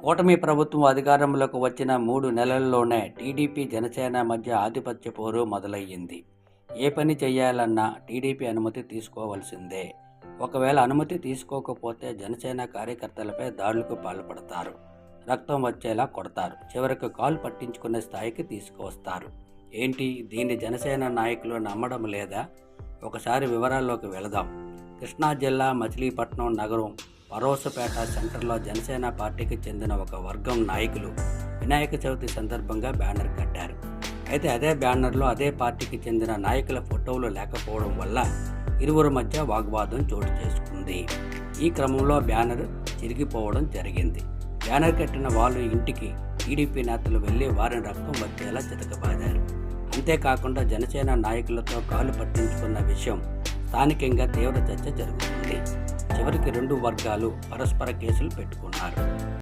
కూటమి ప్రభుత్వం అధికారంలోకి వచ్చిన 3 నెలల్లోనే టీడీపీ జనసేన మధ్య ఆధిపత్య పోరు మొదలయ్యింది. ఏ పని చేయాలన్నా టీడీపీ అనుమతి తీసుకోవాల్సిందే. ఒకవేళ అనుమతి తీసుకోకపోతే జనసేన కార్యకర్తలపై దాడులకు పాల్పడతారు. రక్తం వచ్చేలా కొడతారు. చివరకు కాలు పట్టించుకునే స్థాయికి తీసుకువస్తారు. ఏంటి దీన్ని జనసేన నాయకులు నమ్మడం లేదా? ఒకసారి వివరాల్లోకి వెళదాం. కృష్ణా జిల్లా మచిలీపట్నం నగరం పరోసపేట సెంటర్లో జనసేన పార్టీకి చెందిన ఒక వర్గం నాయకులు వినాయక చవితి సందర్భంగా బ్యానర్ కట్టారు. అయితే అదే బ్యానర్లో అదే పార్టీకి చెందిన నాయకుల ఫోటోలు లేకపోవడం వల్ల ఇరువురి మధ్య వాగ్వాదం చోటు చేసుకుంది. ఈ క్రమంలో బ్యానర్ చిరిగిపోవడం జరిగింది. బ్యానర్ కట్టిన వాళ్ళు ఇంటికి టీడీపీ నేతలు వెళ్లి వారిని రక్తం వచ్చేలా చితకబాదారు. అంతేకాకుండా జనసేన నాయకులతో కాలు పట్టించుకున్న విషయం స్థానికంగా తీవ్ర చర్చ జరుగుతుంది. చివరికి 2 వర్గాలు పరస్పర కేసులు పెట్టుకున్నారు.